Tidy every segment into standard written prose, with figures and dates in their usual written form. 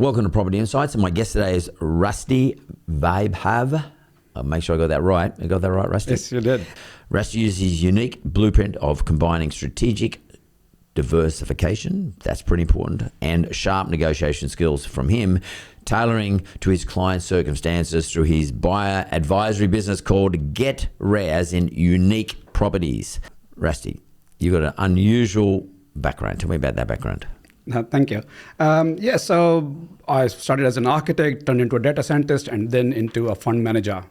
Welcome to Property Insights, and my guest today is Rasti Vaibhav. I'll make sure I got that right. I got that right, Rasti? Yes, you did. Rasti uses his unique blueprint of combining strategic diversification, that's pretty important, and sharp negotiation skills from him, tailoring to his client's circumstances through his buyer advisory business called Get Rare, as in Unique Properties. Rasti, you've got an unusual background. Tell me about that background. Thank you. So I started as an architect, turned into a data scientist, and then into a fund manager.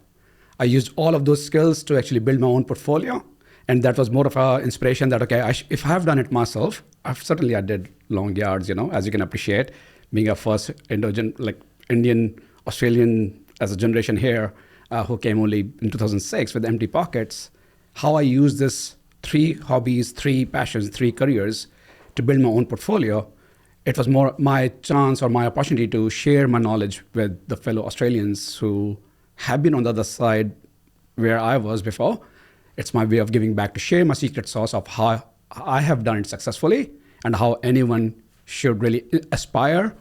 I used all of those skills to actually build my own portfolio. And that was more of an inspiration that, okay, if I have done it myself, I did long yards, as you can appreciate, being a first Indian, Australian as a generation here, who came only in 2006 with empty pockets. How I use this 3 hobbies, 3 passions, 3 careers to build my own portfolio. It was more my chance or my opportunity to share my knowledge with the fellow Australians who have been on the other side where I was before. It's my way of giving back, to share my secret sauce of how I have done it successfully and how anyone should really aspire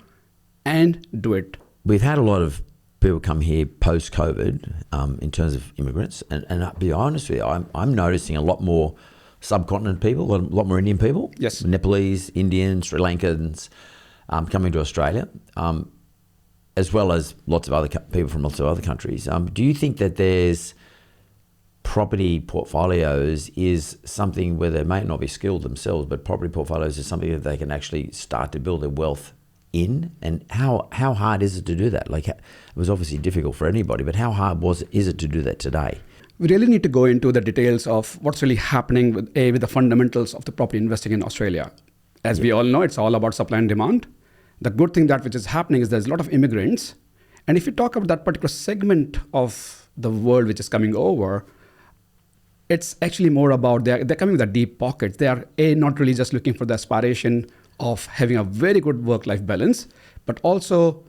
and do it. We've had a lot of people come here post-COVID in terms of immigrants. And to be honest with you, I'm noticing a lot more subcontinent people, a lot more Indian people. Yes. Nepalese, Indians, Sri Lankans coming to Australia, as well as lots of other people from lots of other countries. Do you think that there's property portfolios is something where they may not be skilled themselves, but property portfolios is something that they can actually start to build their wealth in? And how hard is it to do that? Like, it was obviously difficult for anybody, but how hard is it to do that today? We really need to go into the details of what's really happening with the fundamentals of the property investing in Australia. As we all know, it's all about supply and demand. The good thing which is happening is there's a lot of immigrants. And if you talk about that particular segment of the world which is coming over, it's actually more about they're coming with a deep pocket. They are not really just looking for the aspiration of having a very good work-life balance, but also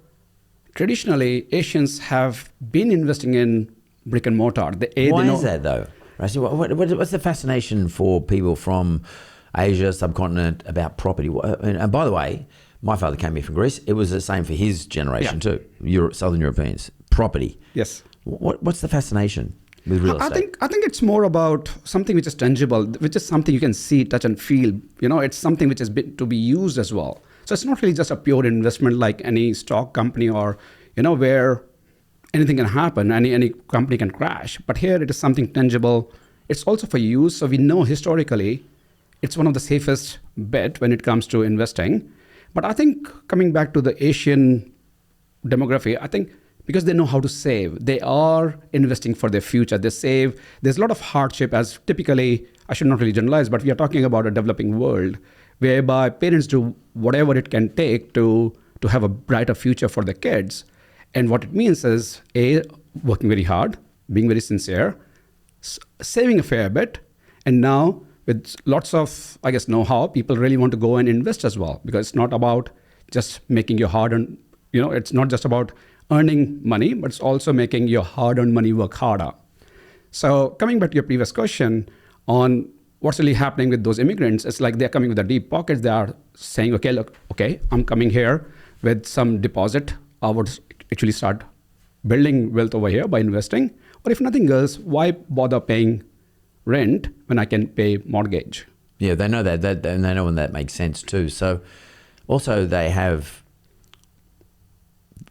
traditionally Asians have been investing in brick and mortar. Why is that though? What's the fascination for people from Asia, subcontinent, about property? And by the way, my father came here from Greece. It was the same for his generation too. Southern Europeans. Property. Yes. What's the fascination with real estate? I think it's more about something which is tangible, which is something you can see, touch, and feel. It's something which is to be used as well. So it's not really just a pure investment like any stock company or where anything can happen, any company can crash. But here it is something tangible. It's also for use. So we know historically it's one of the safest bet when it comes to investing. But I think coming back to the Asian demography, I think because they know how to save, they are investing for their future. They save. There's a lot of hardship, as typically, I should not really generalize, but we are talking about a developing world whereby parents do whatever it can take to have a brighter future for their kids. And what it means is, working very hard, being very sincere, saving a fair bit, and now with lots of, know-how, people really want to go and invest as well, because it's not about just making your hard-earned, it's not just about earning money, but it's also making your hard-earned money work harder. So coming back to your previous question on what's really happening with those immigrants, it's like they're coming with the deep pockets. They are saying, I'm coming here with some deposit. I would actually start building wealth over here by investing. Or if nothing else, why bother paying rent when I can pay mortgage? Yeah, they know that and they know when that makes sense too. So also they have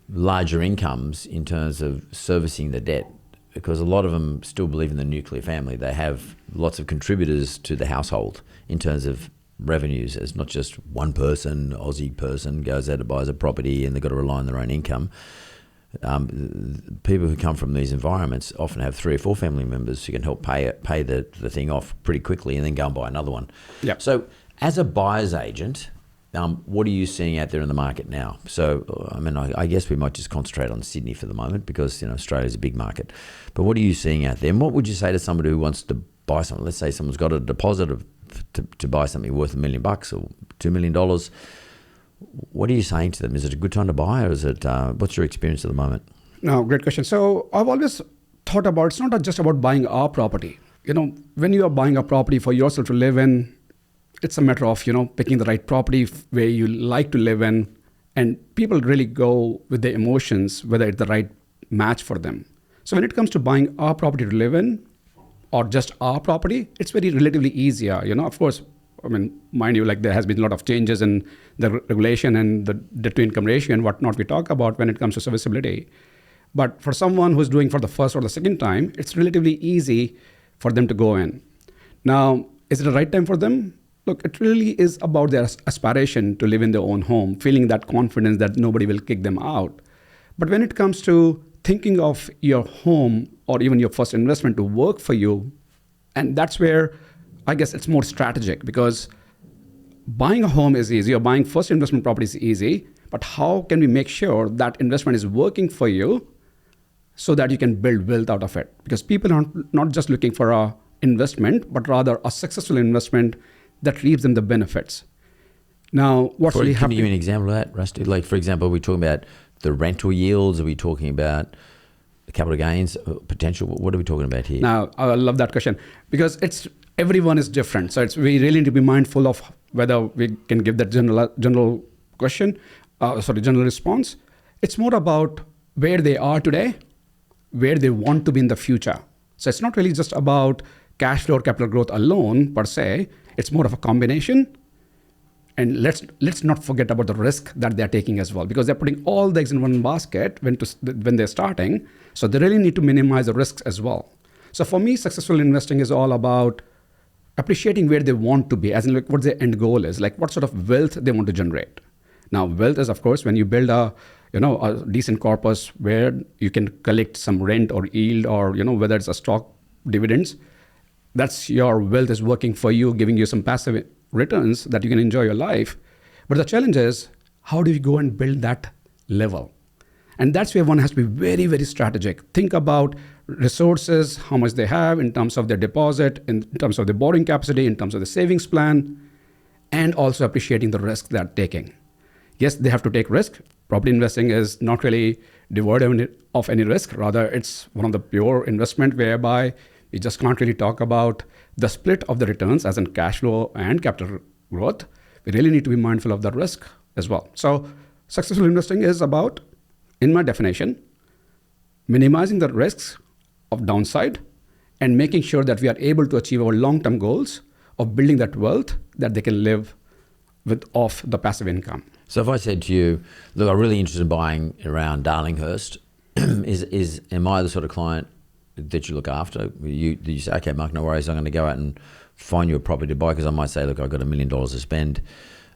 larger incomes in terms of servicing the debt, because a lot of them still believe in the nuclear family. They have lots of contributors to the household in terms of revenues. It's not just one person, Aussie person, goes out and buys a property and they've got to rely on their own income. People who come from these environments often have 3 or 4 family members who can help pay the thing off pretty quickly and then go and buy another one. Yep. So as a buyer's agent, what are you seeing out there in the market now? So, I guess we might just concentrate on Sydney for the moment because, Australia's a big market. But what are you seeing out there? And what would you say to somebody who wants to buy something? Let's say someone's got a deposit to buy something worth $1 million or $2 million. What are you saying to them? Is it a good time to buy, or is it? What's your experience at the moment? No, great question. So I've always thought about, it's not just about buying our property. When you are buying a property for yourself to live in, it's a matter of, picking the right property where you like to live in And people really go with their emotions, whether it's the right match for them. So when it comes to buying our property to live in or just our property, it's very relatively easier. Of course, I mean, mind you, like there has been a lot of changes in the regulation and the debt to income ratio and whatnot we talk about when it comes to serviceability. But for someone who's doing for the first or the second time, it's relatively easy for them to go in. Now, is it the right time for them? Look, it really is about their aspiration to live in their own home, feeling that confidence that nobody will kick them out. But when it comes to thinking of your home or even your first investment to work for you, and that's where I guess it's more strategic, because buying a home is easy, or buying first investment property is easy, but how can we make sure that investment is working for you so that you can build wealth out of it? Because people are not just looking for a investment, but rather a successful investment that reaps them the benefits. Now, what's really happening? Can you give me an example of that, Rusty? Like, for example, are we talking about the rental yields? Are we talking about the capital gains potential? What are we talking about here? Now, I love that question, because everyone is different. So we really need to be mindful of whether we can give that general response. It's more about where they are today, where they want to be in the future. So it's not really just about cash flow or capital growth alone per se. It's more of a combination. And let's not forget about the risk that they're taking as well, because they're putting all the eggs in one basket when they're starting. So they really need to minimize the risks as well. So for me, successful investing is all about appreciating where they want to be, as in like what their end goal is, like what sort of wealth they want to generate. Now, wealth is, of course, when you build a decent corpus where you can collect some rent or yield, or whether it's a stock dividends, that's your wealth is working for you, giving you some passive returns that you can enjoy your life. But the challenge is, how do you go and build that level? And that's where one has to be very, very strategic. Think about resources, how much they have in terms of their deposit, in terms of their borrowing capacity, in terms of the savings plan, and also appreciating the risk they're taking. Yes, they have to take risk. Property investing is not really devoid of any risk. Rather, it's one of the pure investment whereby you just can't really talk about the split of the returns as in cash flow and capital growth. We really need to be mindful of the risk as well. So successful investing is about, in my definition, minimizing the risks of downside and making sure that we are able to achieve our long-term goals of building that wealth that they can live with off the passive income. So if I said to you, look, I'm really interested in buying around Darlinghurst, am I the sort of client that you look after? You say, okay, Mark, no worries, I'm going to go out and find you a property to buy, because I might say, look, I've got $1 million to spend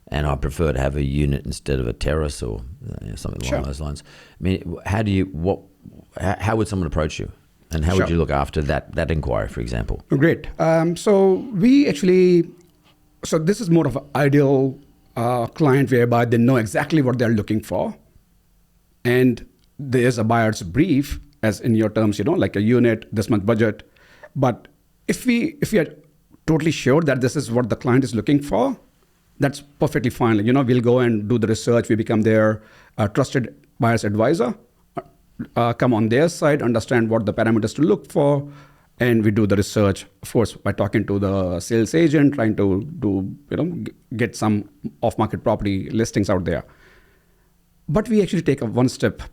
and I prefer to have a unit instead of a terrace or something along those lines. I mean, how would someone approach you? And how would you look after that inquiry, for example? Great. So this is more of an ideal client whereby they know exactly what they're looking for. And there's a buyer's brief, as in your terms, like a unit, this much budget. But if we are totally sure that this is what the client is looking for, that's perfectly fine. We'll go and do the research. We become their trusted buyer's advisor. Come on their side, understand what the parameters to look for, and we do the research, of course, by talking to the sales agent, trying to get some off-market property listings out there. But we actually take one step,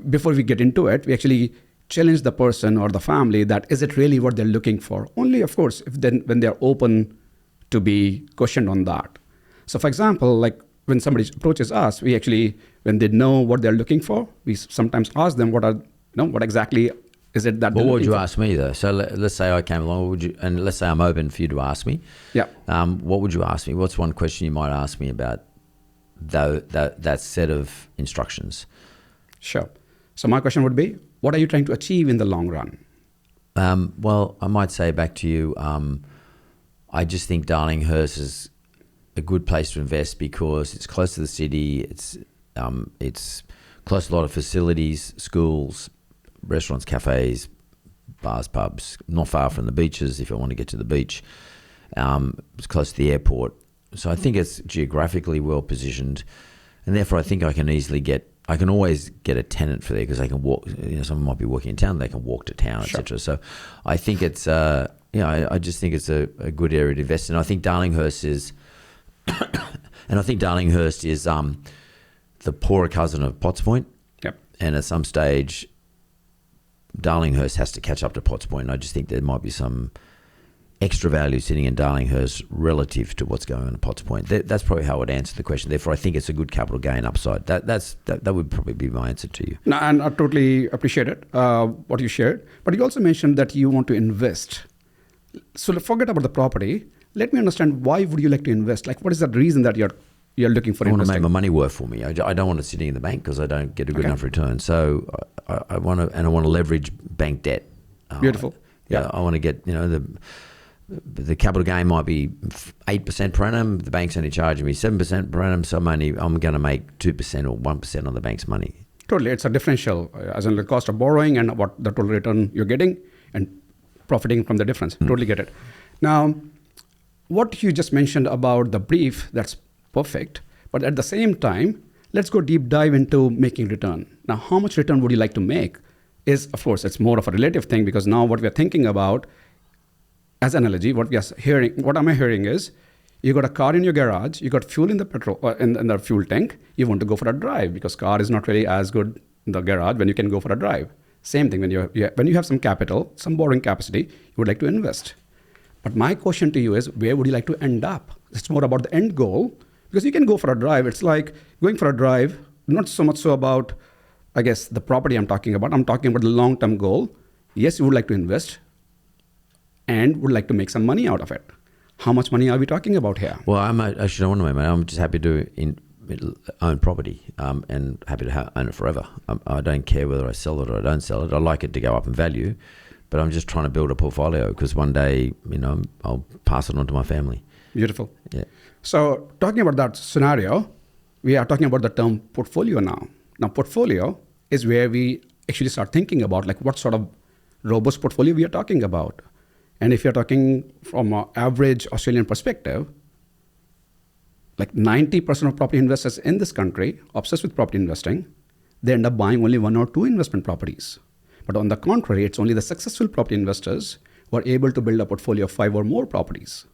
before we get into it, we actually challenge the person or the family that is it really what they're looking for? Only, of course, when they're open to be questioned on that. So, for example, like when somebody approaches us, we actually, when they know what they're looking for, we sometimes ask them what exactly is it that they're looking for. What would you ask me though? So let's say I came along, and let's say I'm open for you to ask me. Yeah. What would you ask me? What's one question you might ask me about that set of instructions? Sure. So my question would be, what are you trying to achieve in the long run? Well, I might say back to you, I just think Darlinghurst is a good place to invest because it's close to the city. It's close to a lot of facilities, schools, restaurants, cafes, bars, pubs, not far from the beaches if I want to get to the beach. It's close to the airport. So I think it's geographically well positioned, and therefore I think I can always get a tenant for there because they can walk. Someone might be working in town, they can walk to town, etc. So I think it's I just think it's a good area to invest in. I think Darlinghurst is, the poorer cousin of Potts Point. Yep. And at some stage, Darlinghurst has to catch up to Potts Point. And I just think there might be some extra value sitting in Darlinghurst relative to what's going on at Potts Point. That's probably how I would answer the question. Therefore, I think it's a good capital gain upside. That would probably be my answer to you. No, and I totally appreciate it, what you shared. But you also mentioned that you want to invest. So forget about the property. Let me understand, why would you like to invest? Like, what is the reason that you're looking for investing? I want to make my money work for me. I don't want it sitting in the bank because I don't get a good enough return. So I want to leverage bank debt. Beautiful. I want to get, the capital gain might be 8% per annum. The bank's only charging me 7% per annum. So I'm going to make 2% or 1% on the bank's money. Totally. It's a differential, as in the cost of borrowing and what the total return you're getting and profiting from the difference. Totally get it. Now, what you just mentioned about the brief, that's perfect. But at the same time, let's go deep dive into making return. Now, how much return would you like to make is, of course, it's more of a relative thing, because now what we're thinking about, as an analogy, what am I hearing is, you got a car in your garage, you got fuel in the petrol in the fuel tank, you want to go for a drive because car is not really as good in the garage when you can go for a drive. Same thing, when you have some capital, some borrowing capacity, you would like to invest. But my question to you is, where would you like to end up? It's more about the end goal, because you can go for a drive. It's like going for a drive, not so much so about, I guess, the property I'm talking about. I'm talking about the long-term goal. Yes, you would like to invest and would like to make some money out of it. How much money are we talking about here? Well, I should want to make money. I'm just happy to own property and happy to own it forever. I don't care whether I sell it or I don't sell it. I like it to go up in value. But I'm just trying to build a portfolio because one day, I'll pass it on to my family. Beautiful. Yeah. So talking about that scenario, we are talking about the term portfolio now. Now, portfolio is where we actually start thinking about like what sort of robust portfolio we are talking about. And if you're talking from an average Australian perspective, like 90% of property investors in this country, obsessed with property investing, they end up buying only 1 or 2 investment properties. But on the contrary, it's only the successful property investors who are able to build a portfolio of 5 or more properties.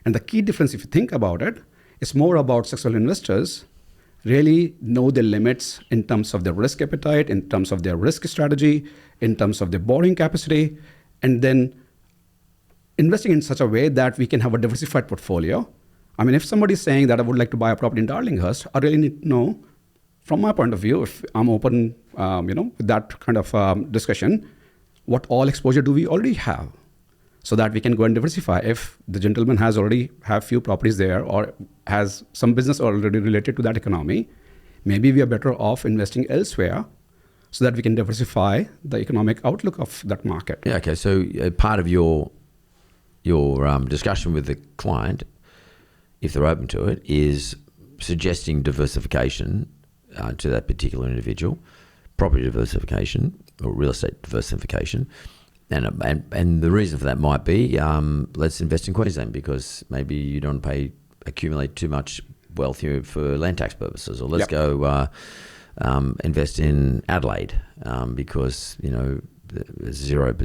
And the key difference, if you think about it, is more about successful investors really know their limits in terms of their risk appetite, in terms of their risk strategy, in terms of their borrowing capacity, and then investing in such a way that we can have a diversified portfolio. I mean, if somebody is saying that I would like to buy a property in Darlinghurst, I really need to know, from my point of view, if I'm open, with that kind of discussion, what all exposure do we already have, so that we can go and diversify. If the gentleman has already have few properties there or has some business already related to that economy, maybe we are better off investing elsewhere, so that we can diversify the economic outlook of that market. Yeah. Okay. So part of your discussion with the client, if they're open to it, is suggesting diversification to that particular individual, property diversification or real estate diversification. And the reason for that might be, let's invest in Queensland because maybe you don't accumulate too much wealth here for land tax purposes, or let's go invest in Adelaide because zero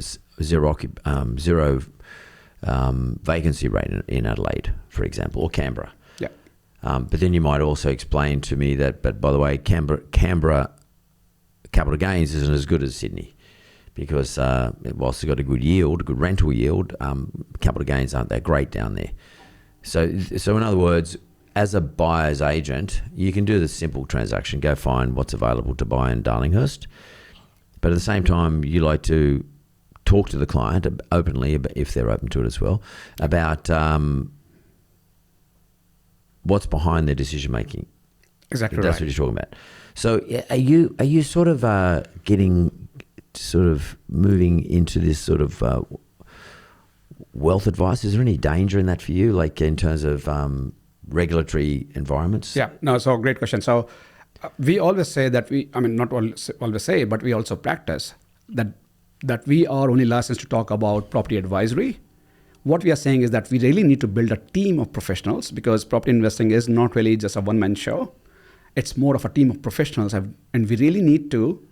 vacancy rate in Adelaide, for example, or Canberra. Yeah. But then you might also explain to me that, but by the way, Canberra capital gains isn't as good as Sydney. Because whilst it's got a good rental yield, capital gains aren't that great down there. So in other words, as a buyer's agent, you can do the simple transaction, go find what's available to buy in Darlinghurst. But at the same time, you like to talk to the client openly, if they're open to it as well, about what's behind their decision making. Exactly. That's what you're talking about. So are you sort of moving into this sort of wealth advice? Is there any danger in that for you, like in terms of regulatory environments? Yeah, no, so great question. So we always say that not always say, but we also practice that we are only licensed to talk about property advisory. What we are saying is that we really need to build a team of professionals, because property investing is not really just a one-man show. It's more of a team of professionals, and we really need to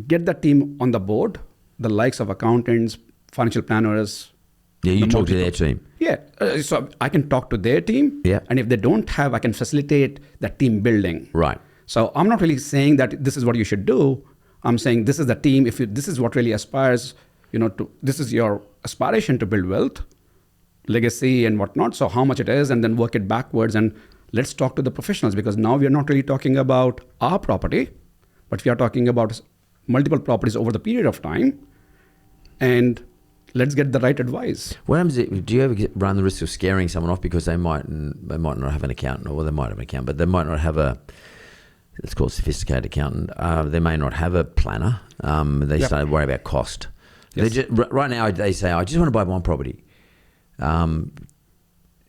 get that team on the board, the likes of accountants, financial planners. Yeah, you talk to their team. Yeah, so I can talk to their team. Yeah. And if they don't have, I can facilitate that team building. Right. So I'm not really saying that this is what you should do. I'm saying this is the team. This is what really aspires, this is your aspiration to build wealth, legacy and whatnot. So how much it is, and then work it backwards. And let's talk to the professionals, because now we are not really talking about our property, but we are talking about multiple properties over the period of time. And let's get the right advice. What happens? Do you ever run the risk of scaring someone off because they might not have an accountant, or they might have an accountant, but they might not have let's call it sophisticated accountant. They may not have a planner. They start to worry about cost. Yes. Right now they say, I just want to buy one property.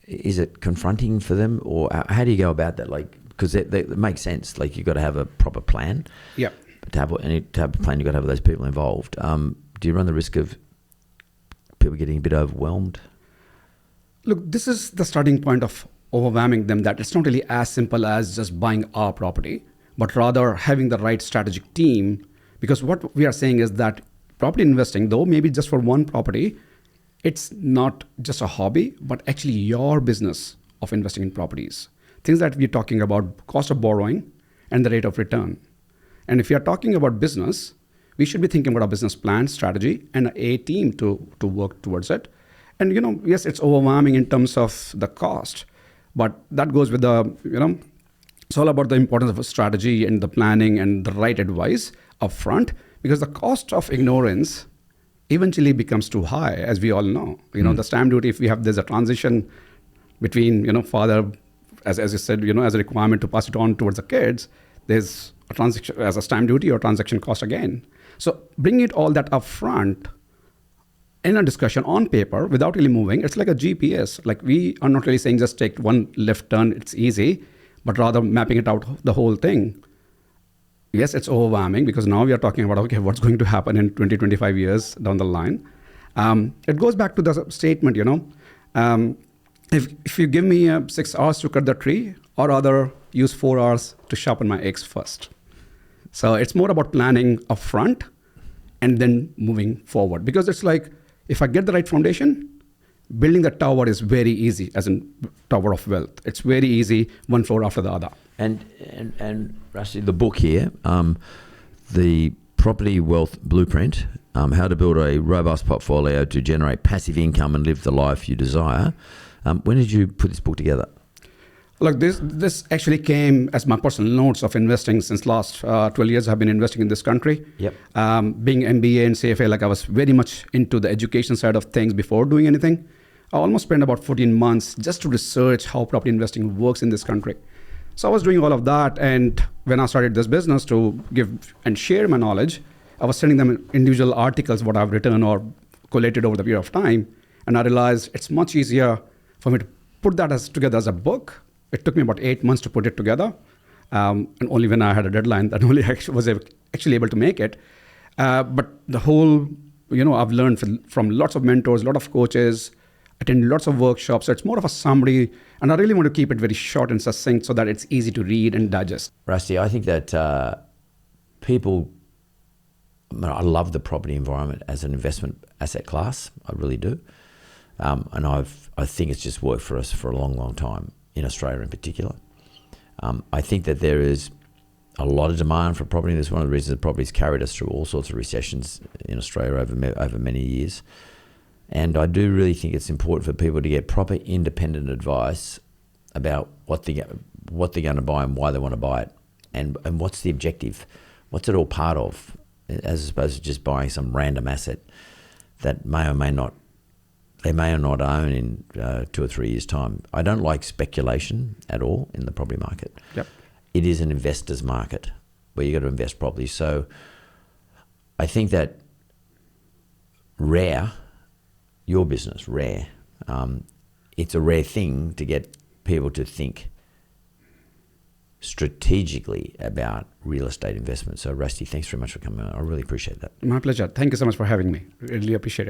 Is it confronting for them, or how do you go about that? Because it makes sense. You've got to have a proper plan. Yeah. But to have a plan, you've got to have those people involved. Do you run the risk of people getting a bit overwhelmed? Look, this is the starting point of overwhelming them, that it's not really as simple as just buying our property, but rather having the right strategic team. Because what we are saying is that property investing, though maybe just for one property, it's not just a hobby, but actually your business of investing in properties. Things that we're talking about, cost of borrowing and the rate of return. And if you're talking about business, we should be thinking about a business plan, strategy, and a team to work towards it. And, yes, it's overwhelming in terms of the cost, but that goes with it's all about the importance of a strategy and the planning and the right advice upfront, because the cost of ignorance eventually becomes too high, as we all know. The stamp duty, if there's a transition between, father, as you said, as a requirement to pass it on towards the kids, there's a transaction as a stamp duty or transaction cost again. So bring it all that up front in a discussion on paper without really moving. It's like a GPS. We are not really saying just take one left turn, it's easy, but rather mapping it out, the whole thing. Yes, it's overwhelming, because now we are talking about, okay, what's going to happen in 20, 25 years down the line. It goes back to the statement, if you give me 6 hours to cut the tree, or rather use 4 hours to sharpen my axe first. So it's more about planning upfront and then moving forward. Because it's if I get the right foundation, building the tower is very easy, as in tower of wealth. It's very easy, one floor after the other. And Rasti, the book here, the Property Wealth Blueprint, how to build a robust portfolio to generate passive income and live the life you desire. When did you put this book together? Look, this actually came as my personal notes of investing since last 12 years. I've been investing in this country. Yep. Being MBA and CFA, I was very much into the education side of things before doing anything. I almost spent about 14 months just to research how property investing works in this country. So I was doing all of that. And when I started this business to give and share my knowledge, I was sending them individual articles, what I've written or collated over the period of time. And I realized it's much easier for me to put that together as a book. It took me about 8 months to put it together. And only when I had a deadline, that only I was actually able to make it. But the whole, I've learned from lots of mentors, a lot of coaches, attend lots of workshops. So it's more of a summary. And I really want to keep it very short and succinct so that it's easy to read and digest. Rasti, I think that people, I love the property environment as an investment asset class. I really do. And I think it's just worked for us for a long, long time, in Australia in particular. I think that there is a lot of demand for property. That's one of the reasons that property's carried us through all sorts of recessions in Australia over many years. And I do really think it's important for people to get proper independent advice about what they're going to buy and why they want to buy it, and what's the objective, what's it all part of, as opposed to just buying some random asset that may or may not own in 2 or 3 years' time. I don't like speculation at all in the property market. Yep. It is an investor's market where you got to invest properly. So I think that your business, it's a rare thing to get people to think strategically about real estate investment. So Rasti, thanks very much for coming on. I really appreciate that. My pleasure. Thank you so much for having me. Really appreciate it.